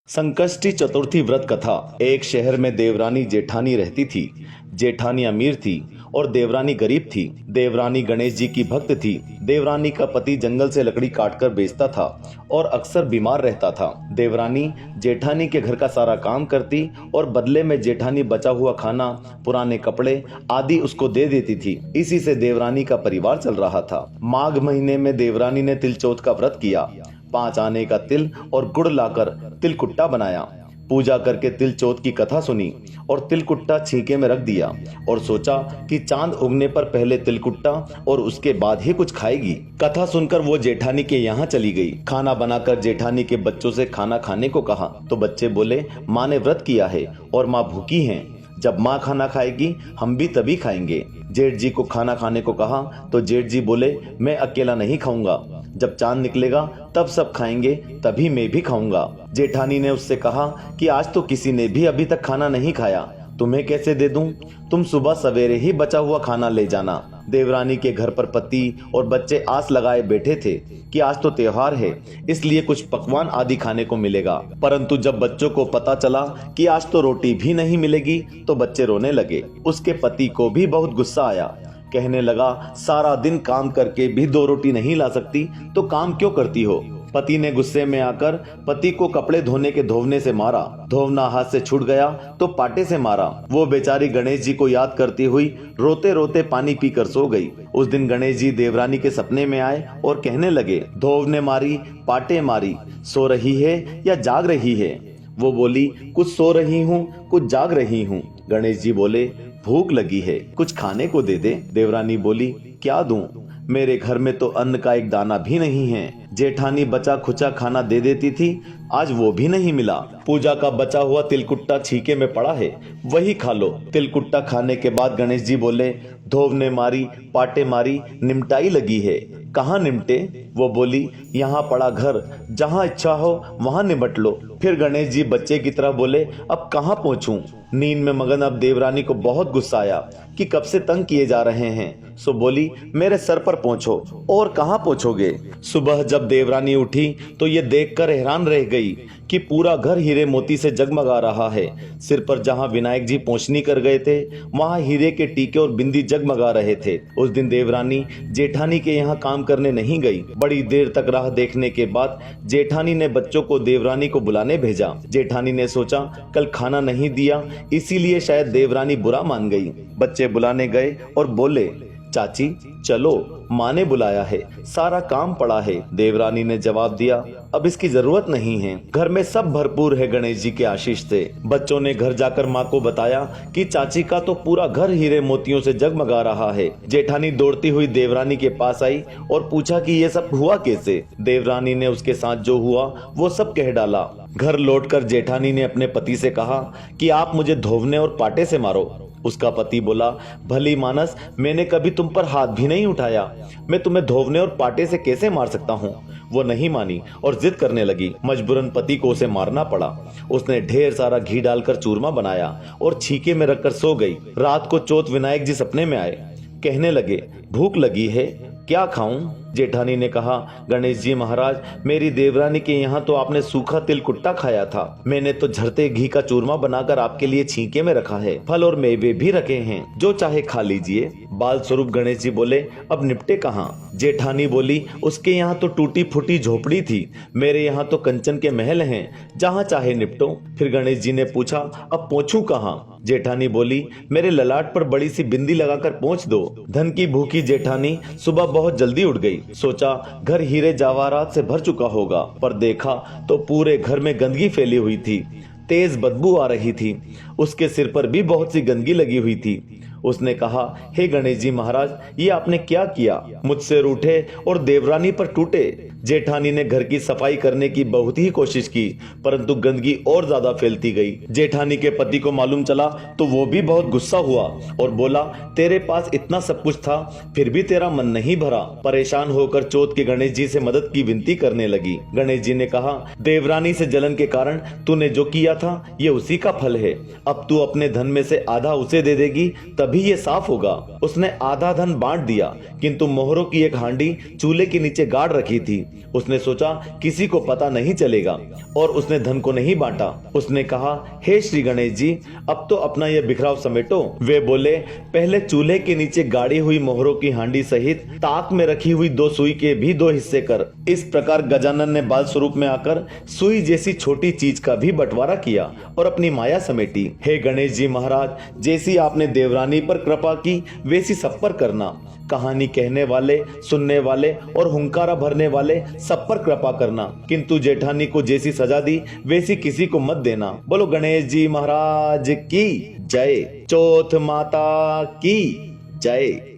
संकष्टी चतुर्थी व्रत कथा। एक शहर में देवरानी जेठानी रहती थी। जेठानी अमीर थी और देवरानी गरीब थी। देवरानी गणेश जी की भक्त थी। देवरानी का पति जंगल से लकड़ी काटकर बेचता था और अक्सर बीमार रहता था। देवरानी जेठानी के घर का सारा काम करती और बदले में जेठानी बचा हुआ खाना, पुराने कपड़े आदि उसको दे देती थी। इसी से देवरानी का परिवार चल रहा था। माघ महीने में देवरानी ने तिलचौथ का व्रत किया। 5 आने का तिल और गुड़ लाकर तिलकुट्टा बनाया। पूजा करके तिलचौथ की कथा सुनी और तिलकुट्टा छीके में रख दिया और सोचा कि चांद उगने पर पहले तिलकुट्टा और उसके बाद ही कुछ खाएगी। कथा सुनकर वो जेठानी के यहाँ चली गई। खाना बनाकर जेठानी के बच्चों से खाना खाने को कहा तो बच्चे बोले, माँ ने व्रत किया है और माँ भूखी हैं। जब माँ खाना खाएगी हम भी तभी खाएंगे। जेठ जी को खाना खाने को कहा तो जेठ जी बोले, मैं अकेला नहीं खाऊंगा, जब चांद निकलेगा तब सब खाएंगे, तभी मैं भी खाऊंगा। जेठानी ने उससे कहा कि आज तो किसी ने भी अभी तक खाना नहीं खाया, तुम्हें कैसे दे दूं? तुम सुबह सवेरे ही बचा हुआ खाना ले जाना। देवरानी के घर पर पति और बच्चे आस लगाए बैठे थे कि आज तो त्योहार है, इसलिए कुछ पकवान आदि खाने को मिलेगा। परंतु जब बच्चों को पता चला कि आज तो रोटी भी नहीं मिलेगी तो बच्चे रोने लगे। उसके पति को भी बहुत गुस्सा आया। कहने लगा, सारा दिन काम करके भी 2 रोटी नहीं ला सकती तो काम क्यों करती हो? पति ने गुस्से में आकर पति को कपड़े धोने के धोवने से मारा। धोवना हाथ से छूट गया तो पाटे से मारा। वो बेचारी गणेश जी को याद करती हुई रोते रोते पानी पीकर सो गई। उस दिन गणेश जी देवरानी के सपने में आए और कहने लगे, धोवने मारी, पाटे मारी, सो रही है या जाग रही है? वो बोली, कुछ सो रही हूँ, कुछ जाग रही हूँ। गणेश जी बोले, भूख लगी है, कुछ खाने को दे दे। देवरानी बोली, क्या दूं? मेरे घर में तो अन्न का एक दाना भी नहीं है। जेठानी बचा खुचा खाना दे देती थी, आज वो भी नहीं मिला। पूजा का बचा हुआ तिलकुट्टा छीके में पड़ा है, वही खा लो। तिलकुट्टा खाने के बाद गणेश जी बोले, धोवने मारी, पाटे मारी, निमटाई लगी है, कहाँ निमटे? वो बोली, यहाँ पड़ा घर, जहाँ इच्छा हो वहाँ निमट लो। फिर गणेश जी बच्चे की तरह बोले, अब कहाँ पहुँचूं? नींद में मगन अब देवरानी को बहुत गुस्सा आया कि कब से तंग किए जा रहे हैं। सो बोली, मेरे सर पर पहुँचो। और कहाँ पहुँचोगे? सुबह जब देवरानी उठी तो ये देखकर हैरान रह गई कि पूरा घर हीरे मोती से जगमगा रहा है। सिर पर जहाँ विनायक जी पोंछनी कर गए थे वहाँ हीरे के टीके और बिंदी जगमगा रहे थे। उस दिन देवरानी जेठानी के यहाँ काम करने नहीं गई। बड़ी देर तक राह देखने के बाद जेठानी ने बच्चों को देवरानी को बुलाने भेजा। जेठानी ने सोचा कल खाना नहीं दिया, इसीलिए शायद देवरानी बुरा मान गई। बच्चे बुलाने गए और बोले, चाची चलो, माँ ने बुलाया है, सारा काम पड़ा है। देवरानी ने जवाब दिया, अब इसकी जरूरत नहीं है, घर में सब भरपूर है गणेश जी के आशीष से। बच्चों ने घर जाकर माँ को बताया कि चाची का तो पूरा घर हीरे मोतियों से जगमगा रहा है। जेठानी दौड़ती हुई देवरानी के पास आई और पूछा कि ये सब हुआ कैसे। देवरानी ने उसके साथ जो हुआ वो सब कह डाला। घर लौटकर जेठानी ने अपने पति से कहा कि आप मुझे धोवने और पाटे से मारो। उसका पति बोला, भली मानस, मैंने कभी तुम पर हाथ भी नहीं उठाया, मैं तुम्हें धोवने और पाटे से कैसे मार सकता हूँ? वो नहीं मानी और जिद करने लगी। मजबूरन पति को उसे मारना पड़ा। उसने ढेर सारा घी डालकर चूरमा बनाया और छीके में रखकर सो गई। रात को चौथ विनायक जी सपने में आए। कहने लगे, भूख लगी है, क्या खाऊं? जेठानी ने कहा, गणेश जी महाराज, मेरी देवरानी के यहाँ तो आपने सूखा तिलकुट्टा खाया था, मैंने तो झरते घी का चूरमा बनाकर आपके लिए छीके में रखा है, फल और मेवे भी रखे हैं, जो चाहे खा लीजिए। बाल स्वरूप गणेश जी बोले, अब निपटे कहाँ? जेठानी बोली, उसके यहाँ तो टूटी फूटी झोपड़ी थी, मेरे यहाँ तो कंचन के महल हैं, जहाँ चाहे निपटो। फिर गणेश जी ने पूछा, अब पहुँचूं कहाँ? जेठानी बोली, मेरे ललाट पर बड़ी सी बिंदी लगाकर पहुँच दो। धन की भूखी जेठानी सुबह बहुत जल्दी उठ गई। सोचा घर हीरे जवाहरात से भर चुका होगा, पर देखा तो पूरे घर में गंदगी फैली हुई थी, तेज बदबू आ रही थी। उसके सिर पर भी बहुत सी गंदगी लगी हुई थी। उसने कहा, हे गणेश जी महाराज, ये आपने क्या किया? मुझसे रूठे और देवरानी पर टूटे। जेठानी ने घर की सफाई करने की बहुत ही कोशिश की, परंतु गंदगी और ज्यादा फैलती गई। जेठानी के पति को मालूम चला तो वो भी बहुत गुस्सा हुआ और बोला, तेरे पास इतना सब कुछ था फिर भी तेरा मन नहीं भरा। परेशान होकर चौथ के गणेश जी से मदद की विनती करने लगी। गणेश जी ने कहा, देवरानी से जलन के कारण तूने जो किया था ये उसी का फल है। अब तू अपने धन में से आधा उसे दे देगी तभी ये साफ होगा। उसने आधा धन बांट दिया, किंतु मोहरों की एक हांडी चूल्हे के नीचे गाड़ रखी थी। उसने सोचा किसी को पता नहीं चलेगा और उसने धन को नहीं बांटा। उसने कहा, हे श्री गणेश जी, अब तो अपना यह बिखराव समेटो। वे बोले, पहले चूल्हे के नीचे गाड़ी हुई मोहरों की हांडी सहित ताक में रखी हुई 2 सुई के भी 2 हिस्से कर। इस प्रकार गजानन ने बाल स्वरूप में आकर सुई जैसी छोटी चीज का भी बंटवारा किया और अपनी माया समेटी। हे गणेश जी महाराज, जैसी आपने देवरानी पर कृपा की वैसी सब पर करना। कहानी कहने वाले, सुनने वाले और हुंकारा भरने वाले सब पर कृपा करना, किंतु जेठानी को जैसी सजा दी वैसी किसी को मत देना। बोलो गणेश जी महाराज की जय। चौथ माता की जय।